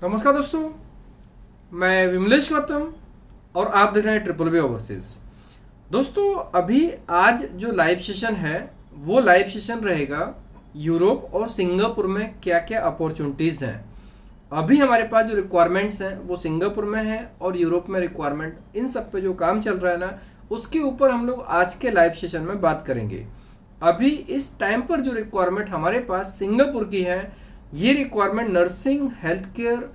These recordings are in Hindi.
नमस्कार दोस्तों, मैं विमलेश गौतम और आप देख रहे हैं ट्रिपल बी ओवरसीज। दोस्तों, अभी आज जो लाइव सेशन है वो लाइव सेशन रहेगा यूरोप और सिंगापुर में क्या क्या अपॉर्चुनिटीज़ हैं। अभी हमारे पास जो रिक्वायरमेंट्स हैं वो सिंगापुर में है और यूरोप में रिक्वायरमेंट, इन सब पे जो काम चल रहा है ना, उसके ऊपर हम लोग आज के लाइव सेशन में बात करेंगे। अभी इस टाइम पर जो रिक्वायरमेंट हमारे पास सिंगापुर की है, ये रिक्वायरमेंट नर्सिंग, हेल्थ केयर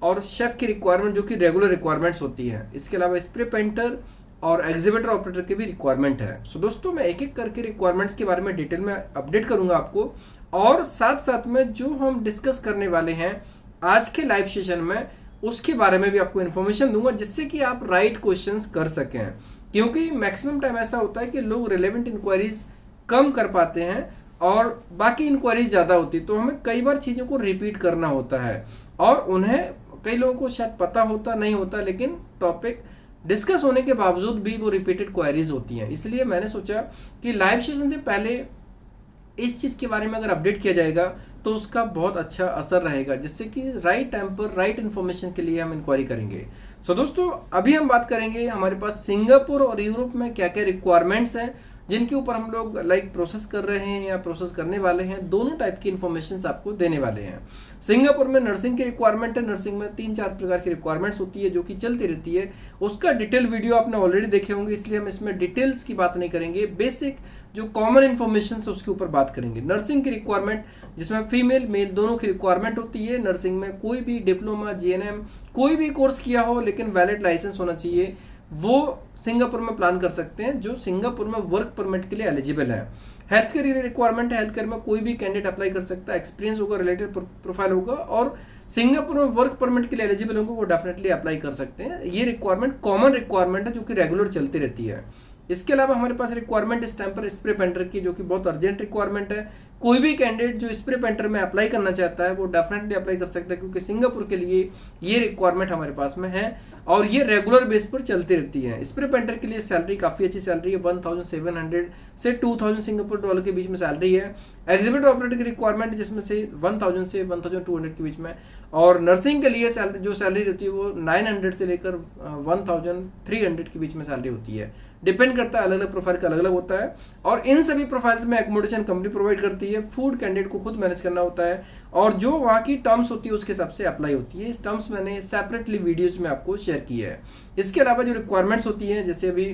और शेफ की रिक्वायरमेंट जो कि रेगुलर रिक्वायरमेंट्स होती है। इसके अलावा स्प्रे पेंटर और एग्जीबिटर ऑपरेटर की भी रिक्वायरमेंट है। सो दोस्तों, मैं एक एक करके रिक्वायरमेंट्स के बारे में डिटेल में अपडेट करूंगा आपको, और साथ साथ में जो हम डिस्कस करने वाले हैं आज के लाइव सेशन में उसके बारे में भी आपको इन्फॉर्मेशन दूंगा, जिससे कि आप राइट क्वेश्चंस कर सकें। क्योंकि मैक्सिमम टाइम ऐसा होता है कि लोग रिलेवेंट इंक्वायरीज कम कर पाते हैं और बाकी इंक्वायरीज ज़्यादा होती है, तो हमें कई बार चीज़ों को रिपीट करना होता है और उन्हें कई लोगों को शायद पता होता नहीं होता, लेकिन टॉपिक डिस्कस होने के बावजूद भी वो रिपीटेड क्वेरीज होती हैं। इसलिए मैंने सोचा कि लाइव सेशन से पहले इस चीज़ के बारे में अगर अपडेट किया जाएगा तो उसका बहुत अच्छा असर रहेगा, जिससे कि राइट टाइम पर राइट इन्फॉर्मेशन के लिए हम इंक्वायरी करेंगे। सो दोस्तों, अभी हम बात करेंगे हमारे पास सिंगापुर और यूरोप में क्या क्या रिक्वायरमेंट्स हैं जिनके ऊपर हम लोग प्रोसेस कर रहे हैं या प्रोसेस करने वाले हैं। दोनों टाइप की इन्फॉर्मेशन आपको देने वाले हैं। सिंगापुर में नर्सिंग की रिक्वायरमेंट है। नर्सिंग में 3-4 प्रकार की रिक्वायरमेंट्स होती है जो कि चलती रहती है। उसका डिटेल वीडियो आपने ऑलरेडी देखे होंगे, इसलिए हम इसमें डिटेल्स की बात नहीं करेंगे। बेसिक जो कॉमन इन्फॉर्मेशन है उसके ऊपर बात करेंगे। नर्सिंग की रिक्वायरमेंट जिसमें फीमेल मेल दोनों की रिक्वायरमेंट होती है। नर्सिंग में कोई भी डिप्लोमा, जीएनएम, कोई भी कोर्स किया हो लेकिन वैलिड लाइसेंस होना चाहिए, वो सिंगापुर में प्लान कर सकते हैं जो सिंगापुर में वर्क परमिट के लिए एलिजिबल है। हेल्थ केयर रिक्वायरमेंट है। हेल्थ केयर में कोई भी कैंडिडेट अप्लाई कर सकता है। एक्सपीरियंस होगा, रिलेटेड प्रोफाइल होगा और सिंगापुर में वर्क परमिट के लिए एलिजिबल होंगे, वो डेफिनेटली अप्लाई कर सकते हैं। ये रिक्वायरमेंट कॉमन रिक्वायरमेंट है जो कि रेगुलर चलती रहती है। इसके अलावा हमारे पास रिक्वायरमेंट इस टाइम पर स्प्रे पेंटर की, जो कि बहुत अर्जेंट रिक्वायरमेंट है। कोई भी कैंडिडेट जो स्प्रे पेंटर में अप्लाई करना चाहता है वो डेफिनेटली अप्लाई कर सकता है, क्योंकि सिंगापुर के लिए ये रिक्वायरमेंट हमारे पास में है और ये रेगुलर बेस पर चलती रहती है। स्प्रे पेंटर के लिए सैलरी काफ़ी अच्छी सैलरी है, 1700 से 2000 सिंगापुर डॉलर के बीच में सैलरी है। एग्जीबिटर ऑपरेटर की रिक्वायरमेंट जिसमें से 1000 से 1200 के बीच में, और नर्सिंग के लिए जो सैलरी रहती है वो 900 से लेकर 1300 के बीच में सैलरी होती है। डिपेंड करता है, अलग अलग प्रोफाइल का अलग अलग होता है। और इन सभी प्रोफाइल्स में एकोमोडेशन कंपनी प्रोवाइड करती है। फूड कैंडिडेट को खुद मैनेज करना होता है और जो वहाँ की टर्म्स होती है उसके हिसाब से अप्लाई होती है। इस टर्म्स मैंने सेपरेटली वीडियोज में आपको शेयर किया है। इसके अलावा जो रिक्वायरमेंट्स होती हैं, जैसे अभी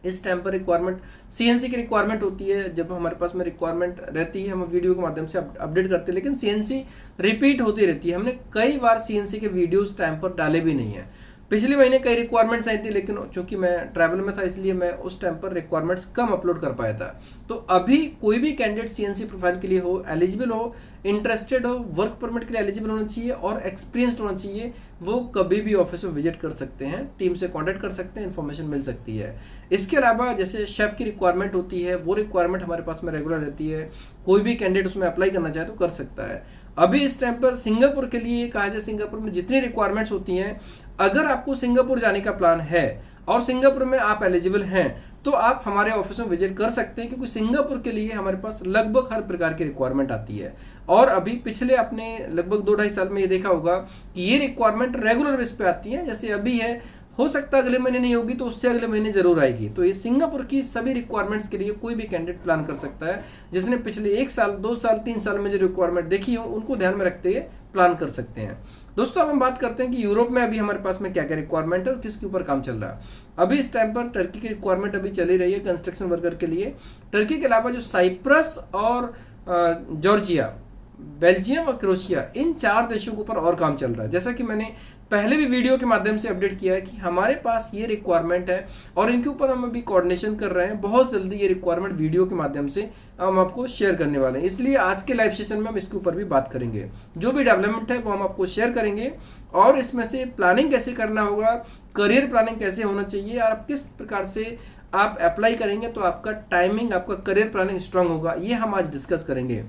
इस टाइम पर रिक्वायरमेंट सीएनसी की रिक्वायरमेंट होती है। जब हमारे पास में रिक्वायरमेंट रहती है हम वीडियो के माध्यम से अपडेट करते हैं, लेकिन सीएनसी रिपीट होती रहती है। हमने कई बार सीएनसी के वीडियोस टाइम पर डाले भी नहीं है। पिछले महीने कई रिक्वायरमेंट्स आई थी, लेकिन चूंकि मैं ट्रैवल में था इसलिए मैं उस टाइम पर रिक्वायरमेंट्स कम अपलोड कर पाया था। तो अभी कोई भी कैंडिडेट सीएनसी प्रोफाइल के लिए हो, एलिजिबल हो, इंटरेस्टेड हो, वर्क परमिट के लिए एलिजिबल होना चाहिए और एक्सपीरियंसड होना चाहिए, वो कभी भी ऑफिस में विजिट कर सकते हैं, टीम से कॉन्टैक्ट कर सकते हैं, इन्फॉर्मेशन मिल सकती है। इसके अलावा जैसे शेफ की रिक्वायरमेंट होती है, वो रिक्वायरमेंट हमारे पास में रेगुलर रहती है। कोई भी कैंडिडेट उसमें अप्लाई करना चाहे तो कर सकता है। अभी इस टाइम पर सिंगापुर के लिए कहा जाए, सिंगापुर में जितनी रिक्वायरमेंट्स होती हैं, अगर आपको सिंगापुर जाने का प्लान है और सिंगापुर में आप एलिजिबल हैं तो आप हमारे ऑफिस में विजिट कर सकते हैं, क्योंकि सिंगापुर के लिए हमारे पास लगभग हर प्रकार की रिक्वायरमेंट आती है। और अभी पिछले आपने लगभग 2-2.5 साल में ये देखा होगा कि ये रिक्वायरमेंट रेगुलर बेस पे आती है। जैसे अभी है, हो सकता है अगले महीने नहीं होगी तो उससे अगले महीने जरूर आएगी। तो ये सिंगापुर की सभी रिक्वायरमेंट्स के लिए कोई भी कैंडिडेट प्लान कर सकता है, जिसने पिछले 1 साल, 2 साल, 3 साल में जो रिक्वायरमेंट देखी हो उनको ध्यान में रखते हुए प्लान कर सकते हैं। दोस्तों, अब हम बात करते हैं कि यूरोप में अभी हमारे पास में क्या क्या रिक्वायरमेंट है और किसके ऊपर काम चल रहा है। अभी इस टाइम पर टर्की की रिक्वायरमेंट अभी चली रही है कंस्ट्रक्शन वर्कर के लिए। टर्की के अलावा जो साइप्रस और जॉर्जिया, बेल्जियम और क्रोएशिया, इन 4 देशों के ऊपर और काम चल रहा है। जैसा कि मैंने पहले भी वीडियो के माध्यम से अपडेट किया है कि हमारे पास ये रिक्वायरमेंट है और इनके ऊपर हम अभी कोऑर्डिनेशन कर रहे हैं। बहुत जल्दी ये रिक्वायरमेंट वीडियो के माध्यम से हम आपको शेयर करने वाले हैं, इसलिए आज के लाइव सेशन में हम इसके ऊपर भी बात करेंगे। जो भी डेवलपमेंट है वो हम आपको शेयर करेंगे और इसमें से प्लानिंग कैसे करना होगा, करियर प्लानिंग कैसे होना चाहिए और आप किस प्रकार से आप अप्लाई करेंगे तो आपका टाइमिंग, आपका करियर प्लानिंग स्ट्रांग होगा, ये हम आज डिस्कस करेंगे।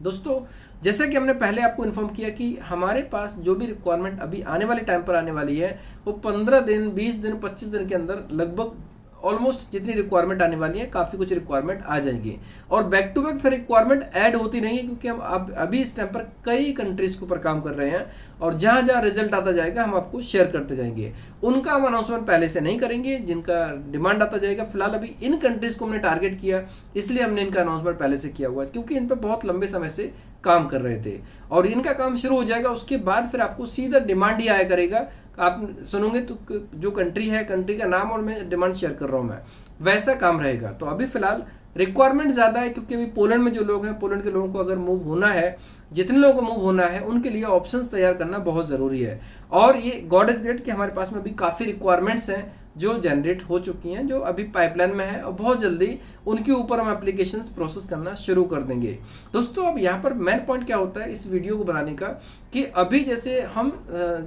दोस्तों, जैसा कि हमने पहले आपको इन्फॉर्म किया कि हमारे पास जो भी रिक्वायरमेंट अभी आने वाले टाइम पर आने वाली है वो 15 दिन, 20 दिन, 25 दिन के अंदर लगभग ऑलमोस्ट जितनी रिक्वायरमेंट आने वाली है काफ़ी कुछ रिक्वायरमेंट आ जाएगी। और बैक टू बैक फिर रिक्वायरमेंट ऐड होती नहीं है, क्योंकि हम अब अभी इस टाइम पर कई कंट्रीज़ के ऊपर काम कर रहे हैं और जहाँ जहाँ रिजल्ट आता जाएगा हम आपको शेयर करते जाएंगे। उनका हम अनाउंसमेंट पहले से नहीं करेंगे, जिनका डिमांड आता जाएगा। फिलहाल अभी इन कंट्रीज़ को हमने टारगेट किया, इसलिए हमने इनका अनाउंसमेंट पहले से किया हुआ है, क्योंकि इन पर बहुत लंबे समय से काम कर रहे थे। और इनका काम शुरू हो जाएगा, उसके बाद फिर आपको सीधा डिमांड ही आया करेगा। आप सुनोगे तो जो कंट्री है, कंट्री का नाम और मैं डिमांड शेयर कर रहा हूँ, मैं वैसा काम रहेगा। तो अभी फिलहाल रिक्वायरमेंट ज़्यादा है, क्योंकि अभी पोलैंड में जो लोग हैं, पोलैंड के लोगों को अगर मूव होना है, जितने लोगों को मूव होना है उनके लिए ऑप्शंस तैयार करना बहुत ज़रूरी है। और ये गॉड इज ग्रेट कि हमारे पास में अभी काफ़ी रिक्वायरमेंट्स हैं जो जनरेट हो चुकी हैं, जो अभी पाइपलाइन में है, और बहुत जल्दी उनके ऊपर हम एप्लीकेशंस प्रोसेस करना शुरू कर देंगे। दोस्तों अब यहाँ पर मेन पॉइंट क्या होता है इस वीडियो को बनाने का, कि अभी जैसे हम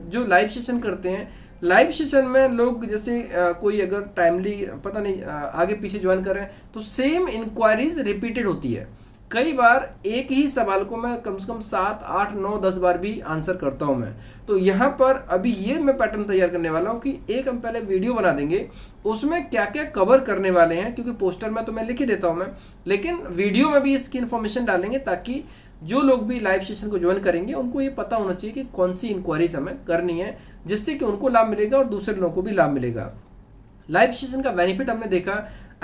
जो लाइव सेशन करते हैं, लाइव सेशन में लोग जैसे कोई अगर टाइमली पता नहीं आगे पीछे ज्वाइन कर रहे हैं तो सेम इंक्वायरीज रिपीटेड होती है। कई बार एक ही सवाल को मैं कम से कम 7, 8, 9, 10 बार भी आंसर करता हूं मैं। तो यहाँ पर अभी ये मैं पैटर्न तैयार करने वाला हूँ कि एक हम पहले वीडियो बना देंगे, उसमें क्या क्या कवर करने वाले हैं, क्योंकि पोस्टर में तो मैं लिख ही देता हूँ मैं, लेकिन वीडियो में भी इसकी इन्फॉर्मेशन डालेंगे ताकि जो लोग भी लाइव सेशन को ज्वाइन करेंगे उनको ये पता होना चाहिए कि कौन सी इंक्वायरीज हमें करनी है, जिससे कि उनको लाभ मिलेगा और दूसरे लोगों को भी लाभ मिलेगा। लाइव सेशन का बेनिफिट हमने देखा,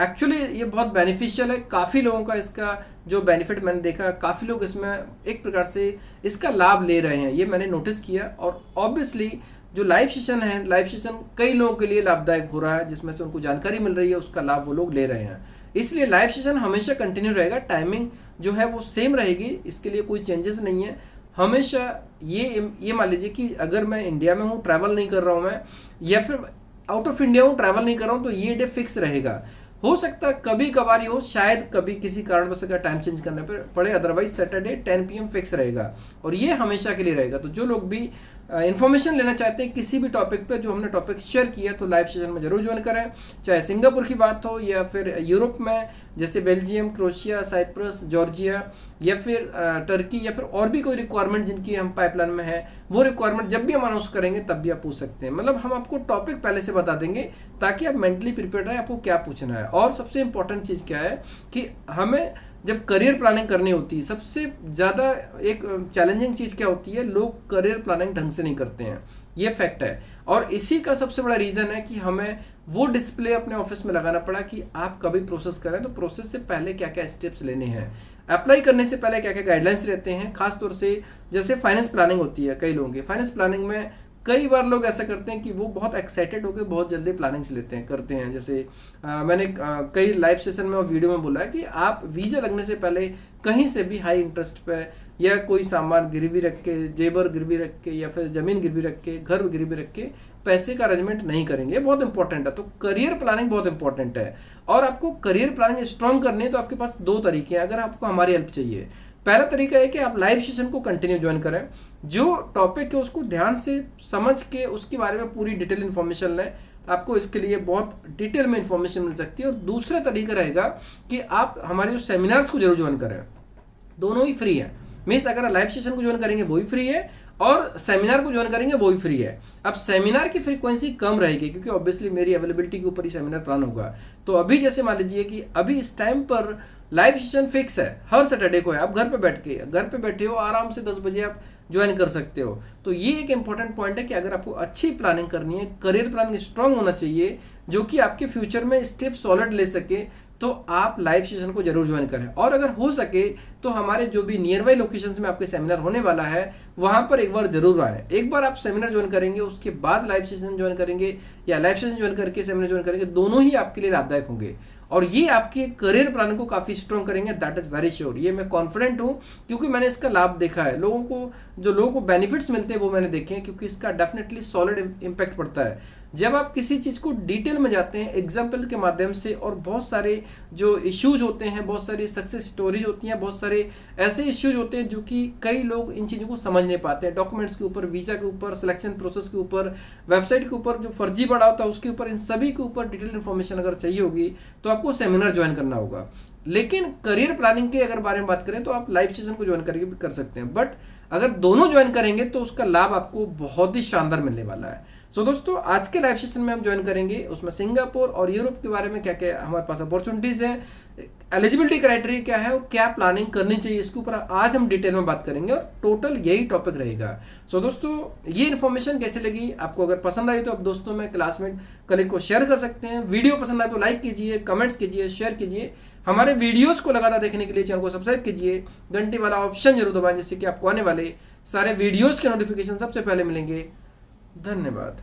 एक्चुअली ये बहुत बेनिफिशियल है। काफ़ी लोगों का इसका जो बेनिफिट मैंने देखा, काफ़ी लोग इसमें एक प्रकार से इसका लाभ ले रहे हैं, ये मैंने नोटिस किया। और ऑब्वियसली जो लाइव सेशन है, लाइव सेशन कई लोगों के लिए लाभदायक हो रहा है, जिसमें से उनको जानकारी मिल रही है, उसका लाभ वो लोग ले रहे हैं। इसलिए लाइव सेशन हमेशा कंटिन्यू रहेगा, टाइमिंग जो है वो सेम रहेगी, इसके लिए कोई चेंजेस नहीं है हमेशा। ये मान लीजिए कि अगर मैं इंडिया में हूँ, ट्रैवल नहीं कर रहा हूँ मैं, या फिर आउट ऑफ इंडिया हूँ, ट्रैवल नहीं कर रहा हूँ, तो ये डे फिक्स रहेगा। हो सकता है कभी कभार हो, शायद कभी किसी कारणवश अगर टाइम चेंज करने पर पड़े, अदरवाइज सैटरडे 10 PM फिक्स रहेगा और ये हमेशा के लिए रहेगा। तो जो लोग भी इन्फॉर्मेशन लेना चाहते हैं किसी भी टॉपिक पे, जो हमने टॉपिक शेयर किया, तो लाइव सेशन में जरूर ज्वाइन करें। चाहे सिंगापुर की बात हो या फिर यूरोप में जैसे बेल्जियम, क्रोएशिया, साइप्रस, जॉर्जिया, या फिर टर्की, या फिर और भी कोई रिक्वायरमेंट जिनकी हम पाइपलाइन में है, वो रिक्वायरमेंट जब भी हम अनाउंस करेंगे तब भी आप पूछ सकते हैं। मतलब हम आपको टॉपिक पहले से बता देंगे ताकि आप मेंटली प्रिपेयर रहें आपको क्या पूछना है। और सबसे इंपॉर्टेंट चीज़ क्या है कि हमें जब करियर प्लानिंग करनी होती है, सबसे ज़्यादा एक चैलेंजिंग चीज़ क्या होती है, लोग करियर प्लानिंग ढंग से नहीं करते हैं, ये फैक्ट है। और इसी का सबसे बड़ा रीज़न है कि हमें वो डिस्प्ले अपने ऑफिस में लगाना पड़ा कि आप कभी प्रोसेस करें तो प्रोसेस से पहले क्या क्या स्टेप्स लेने हैं, अप्लाई करने से पहले क्या क्या गाइडलाइंस रहते हैं। खासतौर से जैसे फाइनेंस प्लानिंग होती है, कई लोगों की फाइनेंस प्लानिंग में कई बार लोग ऐसा करते हैं कि वो बहुत एक्साइटेड होकर बहुत जल्दी प्लानिंग्स लेते हैं, करते हैं। जैसे मैंने कई लाइव सेशन में और वीडियो में बोला है कि आप वीज़ा लगने से पहले कहीं से भी हाई इंटरेस्ट पे या कोई सामान गिरवी रख के, जेवर गिरवी रख के, या फिर ज़मीन गिरवी रख के, घर गिरवी रख के पैसे का अरेंजमेंट नहीं करेंगे। बहुत इंपॉर्टेंट है। तो करियर प्लानिंग बहुत इंपॉर्टेंट है, और आपको करियर प्लानिंग स्ट्रॉन्ग करनी है तो आपके पास 2 तरीके हैं अगर आपको हमारी हेल्प चाहिए। पहला तरीका है कि आप लाइव सेशन को कंटिन्यू ज्वाइन करें, जो टॉपिक है उसको ध्यान से समझ के उसके बारे में पूरी डिटेल इन्फॉर्मेशन लें, आपको इसके लिए बहुत डिटेल में इन्फॉर्मेशन मिल सकती है। और दूसरा तरीका रहेगा कि आप हमारे जो सेमिनार्स को जरूर ज्वाइन करें, दोनों ही फ्री है। मीन्स अगर आप लाइव सेशन को ज्वाइन करेंगे वो ही फ्री है, और सेमिनार को ज्वाइन करेंगे वो ही फ्री है। अब सेमिनार की फ्रीक्वेंसी कम रहेगी क्योंकि ऑब्वियसली मेरी अवेलेबिलिटी के ऊपर ही सेमिनार प्लान होगा। तो अभी जैसे मान लीजिए कि अभी इस टाइम पर लाइव सेशन फिक्स है, हर सैटरडे को है। आप घर पे बैठे हो, आराम से 10 बजे आप ज्वाइन कर सकते हो। तो ये एक इंपॉर्टेंट पॉइंट है कि अगर आपको अच्छी प्लानिंग करनी है, करियर प्लानिंग स्ट्रांग होना चाहिए जो कि आपके फ्यूचर में स्टेप सॉलिड ले सके, तो आप लाइव सेशन को जरूर ज्वाइन करें। और अगर हो सके तो हमारे जो भी नियर बाई लोकेशंस में आपके सेमिनार होने वाला है वहां पर एक बार जरूर आए। एक बार आप सेमिनार ज्वाइन करेंगे, उसके बाद लाइव सेशन ज्वाइन करेंगे, या लाइव सेशन ज्वाइन करके सेमिनार ज्वाइन करेंगे, दोनों ही आपके लिए लाभदायक होंगे और ये आपके करियर प्लान को काफ़ी स्ट्रॉन्ग करेंगे। दैट इज वेरी श्योर, ये मैं कॉन्फिडेंट हूँ क्योंकि मैंने इसका लाभ देखा है। लोगों को बेनिफिट्स मिलते हैं वो मैंने देखे हैं, क्योंकि इसका डेफिनेटली सॉलिड इम्पैक्ट पड़ता है जब आप किसी चीज़ को डिटेल में जाते हैं एग्जाम्पल के माध्यम से। और बहुत सारे जो इश्यूज होते हैं, बहुत सारी सक्सेस स्टोरीज होती हैं, बहुत सारे ऐसे इश्यूज होते हैं जो कि कई लोग इन चीज़ों को समझ नहीं पाते हैं। डॉक्यूमेंट्स के ऊपर, वीज़ा के ऊपर, सिलेक्शन प्रोसेस के ऊपर, वेबसाइट के ऊपर जो फर्जी पड़ा होता है उसके ऊपर, इन सभी के ऊपर डिटेल इन्फॉर्मेशन अगर चाहिए होगी तो आपको सेमिनार ज्वाइन करना होगा। लेकिन करियर प्लानिंग के अगर बारे में बात करें तो आप लाइव सेशन को ज्वाइन करके भी कर सकते हैं, बट अगर दोनों ज्वाइन करेंगे तो उसका लाभ आपको बहुत ही शानदार मिलने वाला है। सो दोस्तों आज के लाइव सेशन में हम ज्वाइन करेंगे, उसमें सिंगापुर और यूरोप के बारे में क्या क्या हमारे पास अपॉर्चुनिटीज़ हैं, एलिजिबिलिटी क्राइटेरिया क्या है और क्या प्लानिंग करनी चाहिए, इसके ऊपर आज हम डिटेल में बात करेंगे और टोटल यही टॉपिक रहेगा। सो दोस्तों ये इन्फॉर्मेशन कैसे लगी आपको, अगर पसंद आई तो आप दोस्तों में, क्लासमेट, कलीग को शेयर कर सकते हैं। वीडियो पसंद आए तो लाइक कीजिए, कमेंट्स कीजिए, शेयर कीजिए। हमारे वीडियोस को लगातार देखने के लिए चैनल को सब्सक्राइब कीजिए, घंटी वाला ऑप्शन जरूर दबाएं जिससे कि आपको आने वाले सारे वीडियोस के नोटिफिकेशन सबसे पहले मिलेंगे। धन्यवाद।